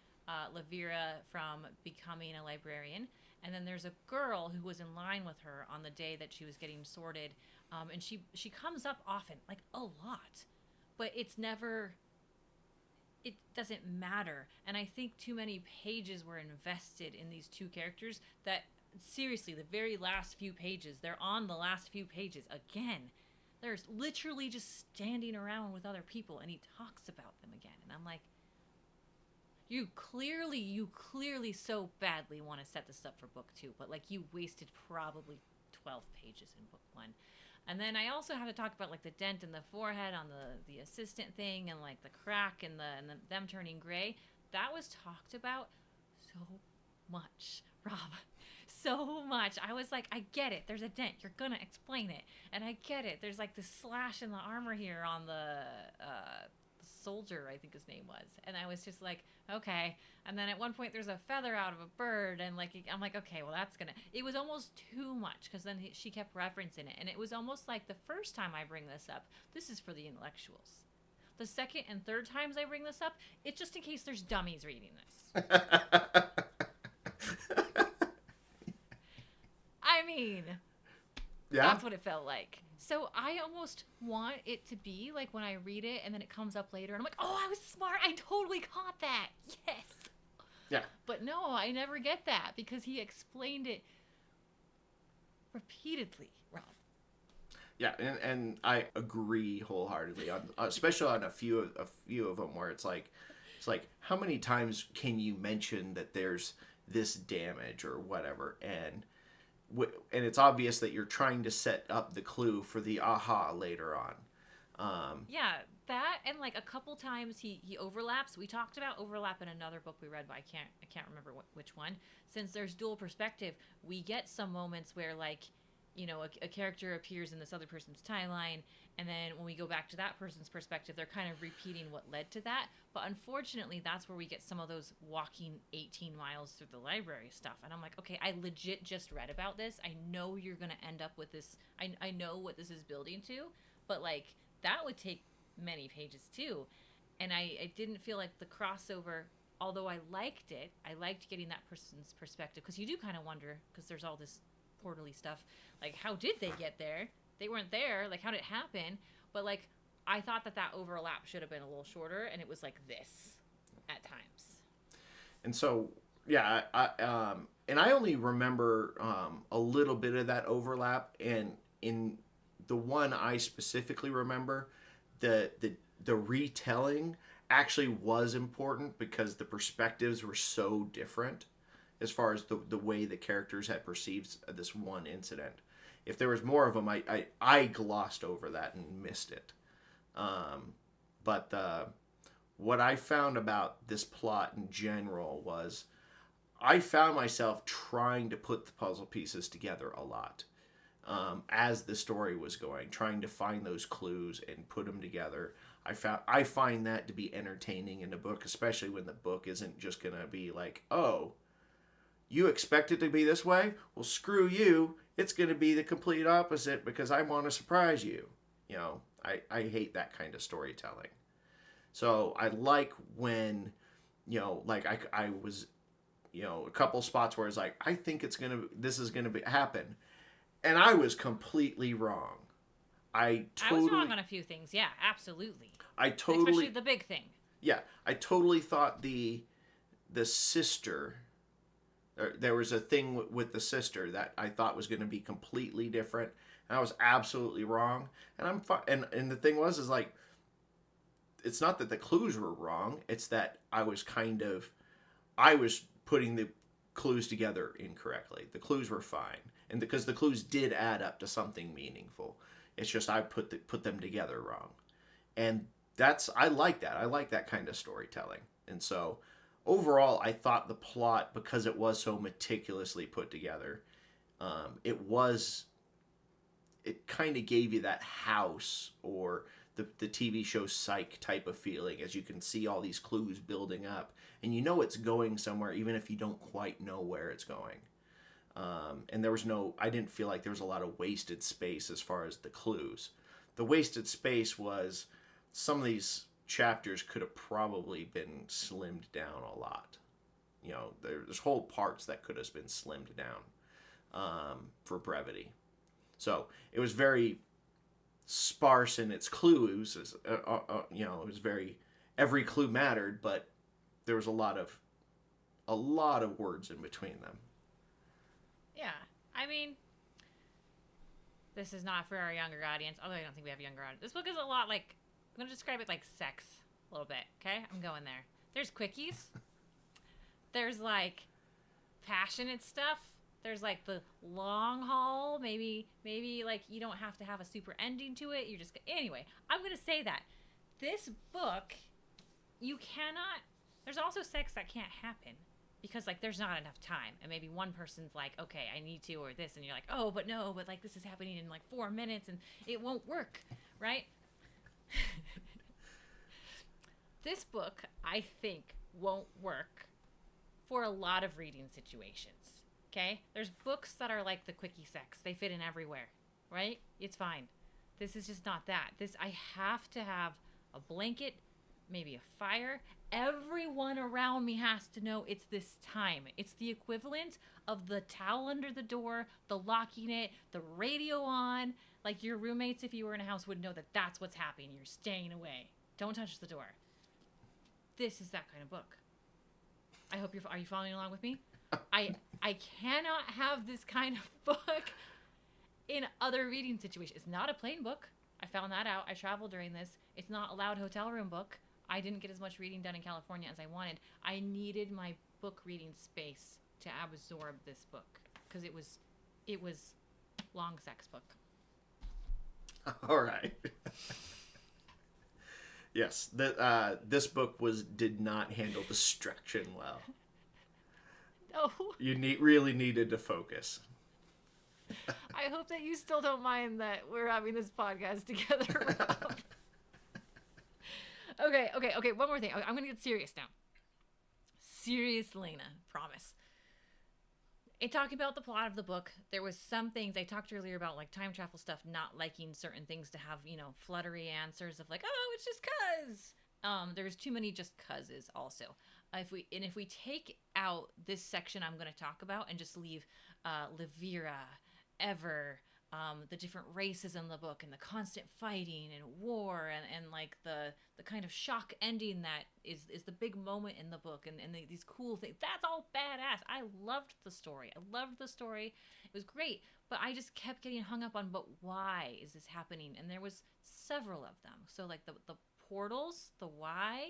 Lavira from becoming a librarian. And then there's a girl who was in line with her on the day that she was getting sorted. And she comes up often, like a lot. But it doesn't matter. And I think too many pages were invested in these two characters that, seriously, the very last few pages, they're on the last few pages again. They're literally just standing around with other people, and he talks about them again. And I'm like, you clearly so badly want to set this up for book 2, but like, you wasted probably 12 pages in book 1. And then I also have to talk about like the dent in the forehead on the assistant thing, and like the crack and them turning gray. That was talked about so much, Rob. So much. I was like, I get it. There's a dent. You're gonna explain it. And I get it. There's like this slash in the armor here on the soldier, I think his name was. And I was just like, okay. And then at one point there's a feather out of a bird, and like, I'm like, okay, well, that's gonna, it was almost too much, because then she kept referencing it, and it was almost like, the first time I bring this up, this is for the intellectuals. The second and third times I bring this up, it's just in case there's dummies reading this. I mean, yeah, that's what it felt like. So I almost want it to be like, when I read it and then it comes up later and I'm like, oh, I was smart. I totally caught that. Yes. Yeah. But no, I never get that, because he explained it repeatedly, Rob. Yeah, and I agree wholeheartedly on, especially on a few of them where it's like how many times can you mention that there's this damage or whatever, and it's obvious that you're trying to set up the clue for the aha later on. Yeah, that, and like a couple times he overlaps. We talked about overlap in another book we read, but I can't remember which one. Since there's dual perspective, we get some moments where, like, you know, a character appears in this other person's timeline, and then when we go back to that person's perspective, they're kind of repeating what led to that. But unfortunately, that's where we get some of those walking 18 miles through the library stuff. And I'm like, okay, I legit just read about this. I know you're going to end up with this. I know what this is building to, but like, that would take many pages too. And I didn't feel like the crossover, although I liked it, I liked getting that person's perspective, because you do kind of wonder, because there's all this portally stuff, like, how did they get there? They weren't there. Like, how did it happen? But like, I thought that overlap should have been a little shorter, and it was like this at times. And so, yeah, I only remember a little bit of that overlap, and in the one I specifically remember, the retelling actually was important, because the perspectives were so different as far as the way the characters had perceived this one incident. If there was more of them, I glossed over that and missed it. But what I found about this plot in general was, I found myself trying to put the puzzle pieces together a lot as the story was going, trying to find those clues and put them together. I find that to be entertaining in a book, especially when the book isn't just going to be like, oh, you expect it to be this way? Well, screw you. It's going to be the complete opposite, because I want to surprise you. You know, I hate that kind of storytelling. So I like when, you know, like I was, you know, a couple spots where it's like, I think this is going to happen. And I was completely wrong. I was wrong on a few things. Yeah, absolutely. Especially the big thing. Yeah, I totally thought the sister, there was a thing with the sister that I thought was going to be completely different, and I was absolutely wrong. And I'm fine. And the thing was, is like, it's not that the clues were wrong. It's that I was putting the clues together incorrectly. The clues were fine, and because the clues did add up to something meaningful. It's just I put them together wrong, and I like that. I like that kind of storytelling. And so overall, I thought the plot, because it was so meticulously put together, it kind of gave you that House or the TV show Psych type of feeling, as you can see all these clues building up, and you know it's going somewhere even if you don't quite know where it's going. And I didn't feel like there was a lot of wasted space as far as the clues. The wasted space was some of these chapters could have probably been slimmed down a lot. You know, there's whole parts that could have been slimmed down for brevity. So it was very sparse in its clues. You know, it was every clue mattered, but there was a lot of words in between them. Yeah, I mean, this is not for our younger audience, although I don't think we have a younger audience. This book is a lot like, I'm going to describe it like sex a little bit, okay? I'm going there. There's quickies. There's, like, passionate stuff. There's, like, the long haul. Maybe, like, you don't have to have a super ending to it. You're just... Anyway, I'm going to say that. This book, you cannot... There's also sex that can't happen. Because, like, there's not enough time. And maybe one person's like, okay, I need to, or this. And you're like, oh, but no, but, like, this is happening in, like, 4 minutes, and it won't work, right? This book, I think, won't work for a lot of reading situations, okay? There's books that are like the quickie sex. They fit in everywhere, right? It's fine. This is just not that. I have to have a blanket, maybe a fire. Everyone around me has to know it's this time. It's the equivalent of the towel under the door, the locking it, the radio on. Like, your roommates, if you were in a house, would know that that's what's happening. You're staying away. Don't touch the door. This is that kind of book. I hope are you following along with me? I cannot have this kind of book in other reading situations. It's not a plain book. I found that out. I traveled during this. It's not a loud hotel room book. I didn't get as much reading done in California as I wanted. I needed my book reading space to absorb this book because it was long sex book. All right. Yes, this book did not handle distraction well. No. You really needed to focus. I hope that you still don't mind that we're having this podcast together, Rob. Okay. One more thing. I'm going to get serious now. Serious, Lana. Promise. In talking about the plot of the book, there was some things I talked earlier about, like time travel stuff, not liking certain things to have, you know, fluttery answers of like, oh, it's just cuz. There's too many just cuzes also. If we take out this section I'm going to talk about and just leave Levira, Ever, the different races in the book and the constant fighting and war and like the kind of shock ending that is the big moment in the book and these cool things. That's all badass. I loved the story. It was great, but I just kept getting hung up on, but why is this happening? And there was several of them. So like the portals, the why,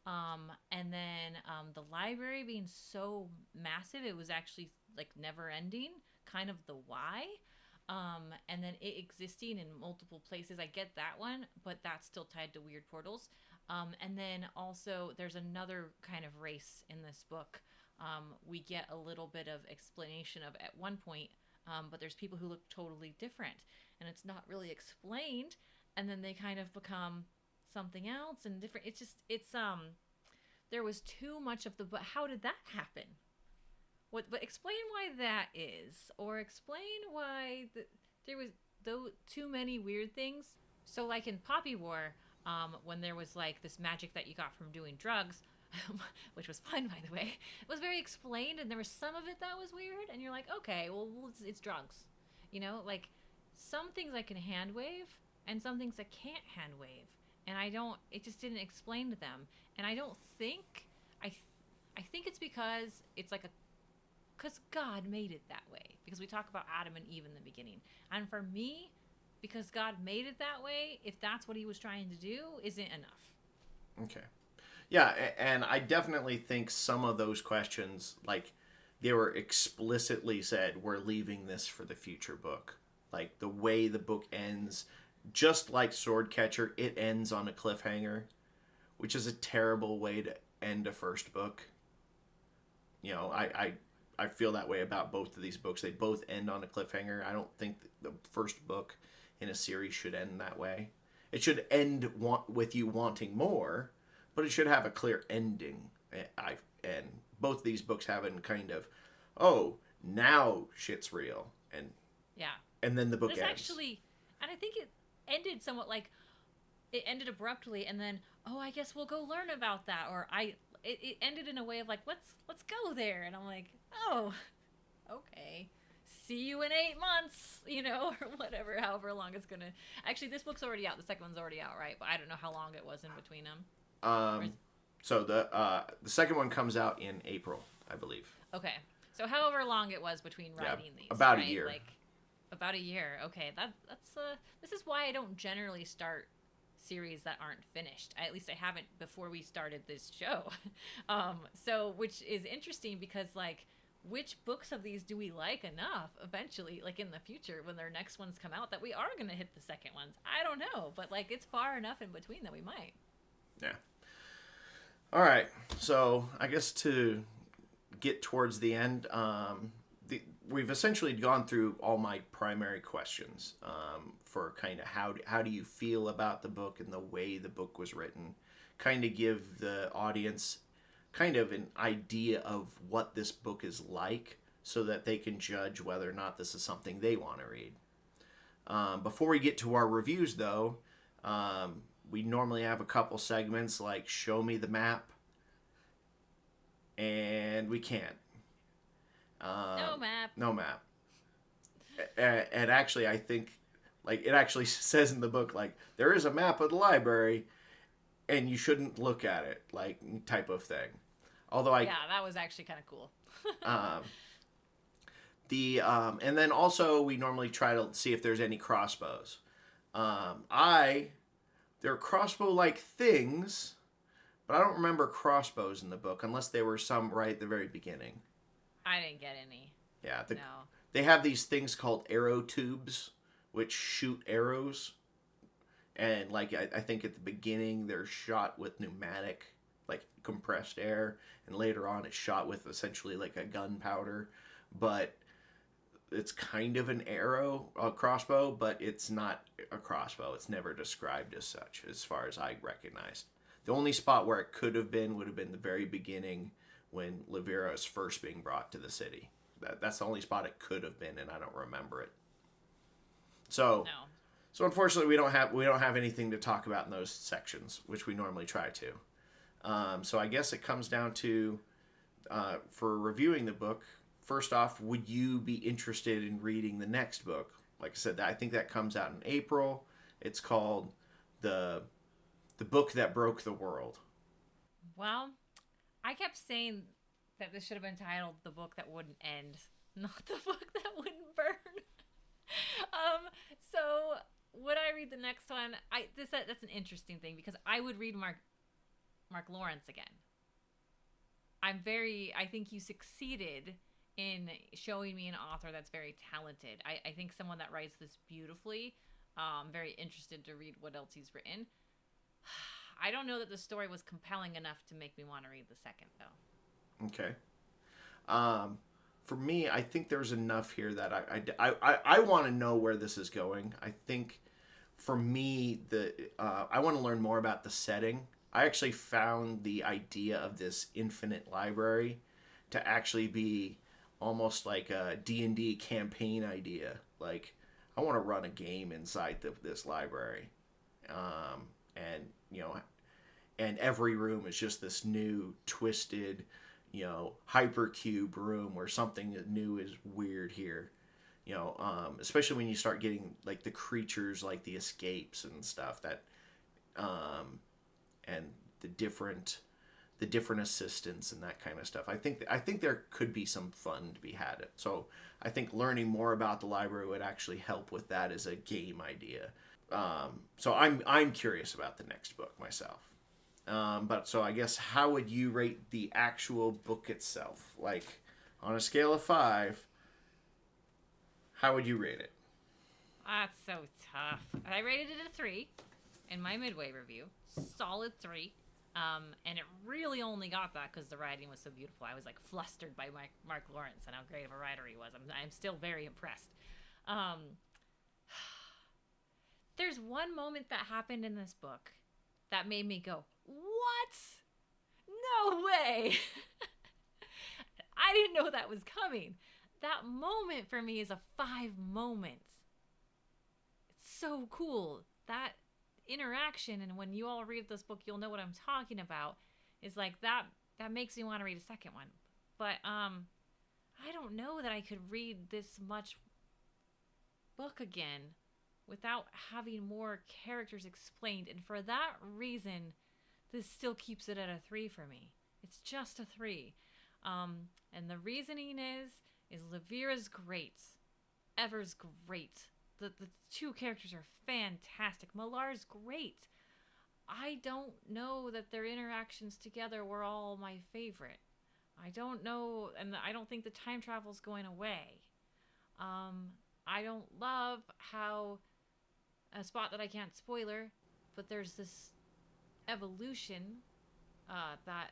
and then the library being so massive, it was actually like never ending, kind of the why. And then it existing in multiple places. I get that one, but that's still tied to weird portals. And then also there's another kind of race in this book. We get a little bit of explanation of at one point, but there's people who look totally different and it's not really explained. And then they kind of become something else and different. There was too much of but how did that happen? But explain why that is, or explain why there was too many weird things. So like in Poppy War, when there was like this magic that you got from doing drugs, which was fun, by the way, it was very explained, and there was some of it that was weird, and you're like, okay, well, it's drugs. You know, like some things I can hand wave, and some things I can't hand wave. And it just didn't explain to them. And I think it's because it's like because God made it that way. Because we talk about Adam and Eve in the beginning. And for me, because God made it that way, if that's what he was trying to do, isn't enough. Okay. Yeah, and I definitely think some of those questions, like, they were explicitly said, we're leaving this for the future book. Like, the way the book ends, just like Swordcatcher, it ends on a cliffhanger, which is a terrible way to end a first book. You know, I feel that way about both of these books. They both end on a cliffhanger. I don't think the first book in a series should end that way. It should end with you wanting more, but it should have a clear ending. And both of these books have it kind of, oh, now shit's real, and then the book ends. Actually, and I think it ended somewhat like it ended abruptly, and then I guess we'll go learn about that, or it ended in a way of like let's go there, and I'm like, oh, okay. See you in 8 months, or whatever, however long it's gonna. Actually, this book's already out. The second one's already out, right? But I don't know how long it was in between them. So the second one comes out in April, I believe. Okay, so however long it was between writing these, about right? a year. Like about a year. Okay, that's this is why I don't generally start series that aren't finished. At least I haven't before we started this show. So which is interesting because like. Which books of these do we like enough eventually, like in the future when their next ones come out, that we are going to hit the second ones? I don't know, but like it's far enough in between that we might. Yeah. All right. So I guess to get towards the end, we've essentially gone through all my primary questions for kind of how do you feel about the book and the way the book was written, kind of give the audience kind of an idea of what this book is like so that they can judge whether or not this is something they want to read. Before we get to our reviews, though, we normally have a couple segments like Show Me the Map, and we can't. No map. No map. And actually, I think, like, it actually says in the book, like, there is a map of the library, and you shouldn't look at it, like, type of thing. Although yeah, that was actually kind of cool. And then also we normally try to see if there's any crossbows. There are crossbow-like things, but I don't remember crossbows in the book unless they were some right at the very beginning. I didn't get any. Yeah, no. They have these things called arrow tubes, which shoot arrows, and like I think at the beginning they're shot with pneumatic, like compressed air, and later on it's shot with essentially like a gunpowder, but it's kind of an a crossbow, but it's not a crossbow. It's never described as such, as far as I recognized. The only spot where it could have been would have been the very beginning when Levira is first being brought to the city. That's the only spot it could have been, and I don't remember it. So unfortunately, we don't have anything to talk about in those sections, which we normally try to. So I guess it comes down to, for reviewing the book, first off, would you be interested in reading the next book? Like I said, I think that comes out in April. It's called The Book That Broke the World. Well, I kept saying that this should have been titled The Book That Wouldn't End, not The Book That Wouldn't Burn. So would I read the next one? That's an interesting thing because I would read Mark Lawrence again. I think you succeeded in showing me an author that's very talented. I think someone that writes this beautifully. I'm very interested to read what else he's written. I don't know that the story was compelling enough to make me want to read the second, though. Okay. For me, I think there's enough here that I want to know where this is going. I think for me, I want to learn more about the setting. I actually found the idea of this infinite library to actually be almost like a D&D campaign idea. Like, I want to run a game inside this library. And every room is just this new, twisted, hypercube room where something new is weird here. Especially when you start getting, like, the creatures, like the escapes and stuff that... and the different assistants and that kind of stuff. I think there could be some fun to be had. So I think learning more about the library would actually help with that as a game idea. So I'm curious about the next book myself. But so I guess how would you rate the actual book itself? Like on a scale of 5, how would you rate it? That's so tough. I rated it a 3 in my midway review. Solid 3. And it really only got that because the writing was so beautiful. I was like flustered by Mark Lawrence and how great of a writer he was. I'm still very impressed. There's one moment that happened in this book that made me go, what? No way. I didn't know that was coming. That moment for me is a 5 moments. It's so cool. That interaction, and when you all read this book, you'll know what I'm talking about, is like that makes me want to read a second one. But I don't know that I could read this much book again without having more characters explained. And for that reason, this still keeps it at a 3 for me. It's just a 3. And the reasoning is Levira's great. Ever's great. The two characters are fantastic. Millar's great. I don't know that their interactions together were all my favorite. I don't know, and I don't think the time travel's going away. I don't love how, a spot that I can't spoiler, but there's this evolution that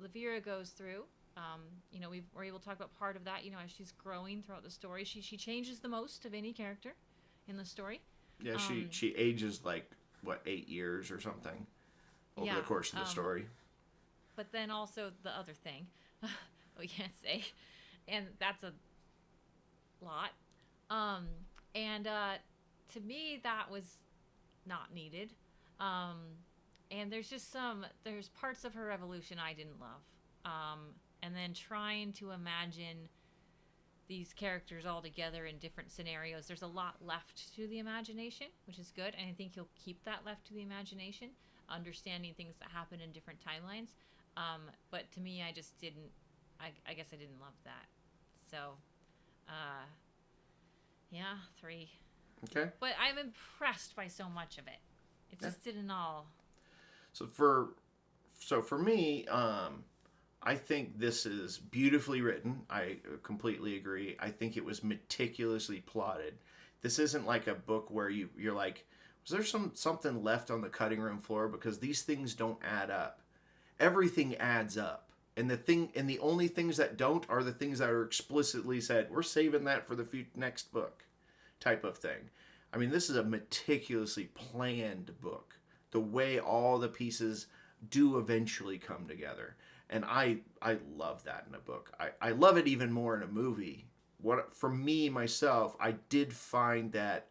Levira goes through. We're able to talk about part of that, as she's growing throughout the story. She changes the most of any character in the story. Yeah, she ages like, 8 years or something over the course of the story. But then also the other thing, we can't say, and that's a lot. To me, that was not needed. And there's parts of her evolution I didn't love. And then trying to imagine these characters all together in different scenarios, there's a lot left to the imagination, which is good. And I think you'll keep that left to the imagination, understanding things that happen in different timelines. But to me, I just didn't, I guess I didn't love that. So, 3. Okay. But I'm impressed by so much of it. It just didn't all. So for me, I think this is beautifully written. I completely agree. I think it was meticulously plotted. This isn't like a book where you're like, was there something left on the cutting room floor? Because these things don't add up. Everything adds up. And the only things that don't are the things that are explicitly said, we're saving that for the next book type of thing. I mean, this is a meticulously planned book. The way all the pieces do eventually come together. And I love that in a book. I love it even more in a movie. For me, myself, I did find that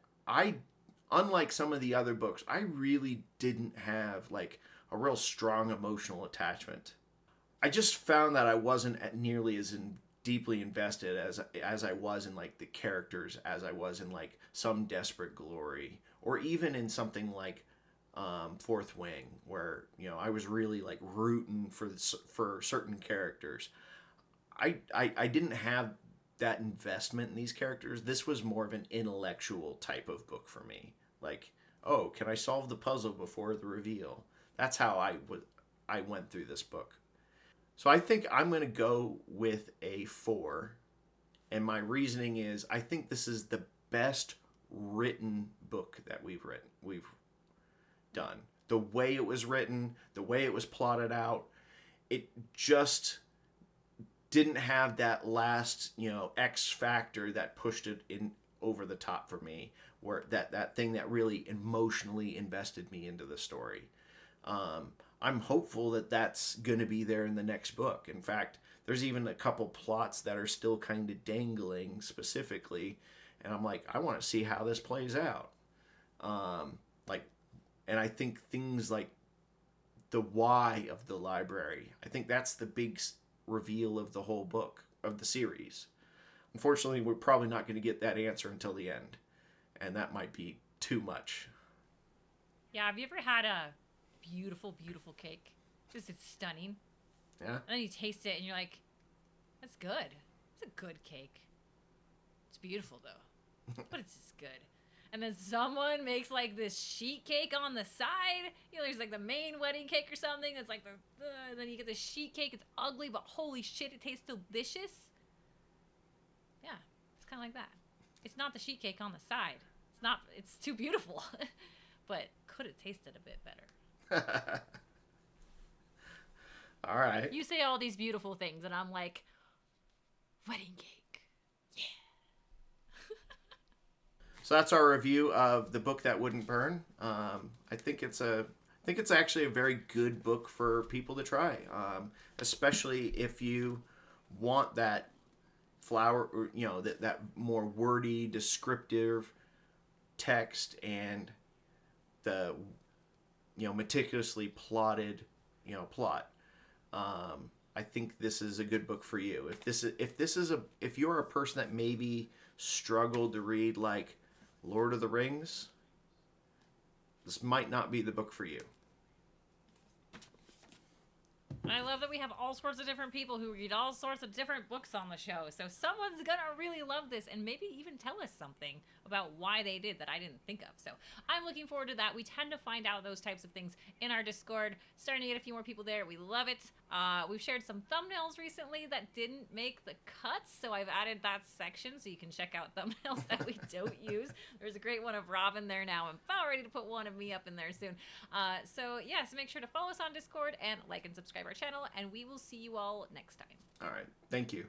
unlike some of the other books, I really didn't have like a real strong emotional attachment. I just found that I wasn't nearly as deeply invested as I was in like the characters, as I was in like Some Desperate Glory, or even in something like Fourth Wing, where I was really like rooting for certain characters. I didn't have that investment in these characters. This was more of an intellectual type of book for me. Like, oh, can I solve the puzzle before the reveal? That's how I went through this book. So I think I'm going to go with a 4. And my reasoning is I think this is the best written book that we've done. The way it was written, the way it was plotted out, it just didn't have that last, X factor that pushed it in over the top for me, where that thing that really emotionally invested me into the story. I'm hopeful that that's going to be there in the next book. In fact, there's even a couple plots that are still kind of dangling specifically, and I'm like, I want to see how this plays out. And I think things like the why of the library, I think that's the big reveal of the whole book, of the series. Unfortunately, we're probably not going to get that answer until the end, and that might be too much. Yeah, have you ever had a beautiful, beautiful cake? Just, it's stunning. Yeah. And then you taste it and you're like, that's good. It's a good cake. It's beautiful, though. But it's just good. And then someone makes like this sheet cake on the side. There's like the main wedding cake or something. It's like and then you get the sheet cake. It's ugly, but holy shit, it tastes delicious. Yeah, it's kind of like that. It's not the sheet cake on the side. It's too beautiful. But could have tasted a bit better. All right. You say all these beautiful things, and I'm like, wedding cake. Yeah. So that's our review of the book that wouldn't burn. I think it's actually a very good book for people to try, especially if you want that flower, or, that more wordy, descriptive text and the meticulously plotted plot. I think this is a good book for you. If you're a person that maybe struggled to read like Lord of the Rings, this might not be the book for you. I love that we have all sorts of different people who read all sorts of different books on the show. So someone's gonna really love this and maybe even tell us something about why they did that I didn't think of. So I'm looking forward to that. We tend to find out those types of things in our Discord. Starting to get a few more people there. We love it. We've shared some thumbnails recently that didn't make the cuts, so I've added that section so you can check out thumbnails that we don't use. There's a great one of Robin there now. I'm about ready to put one of me up in there soon. So make sure to follow us on Discord and like and subscribe our channel, and we will see you all next time. All right. Thank you.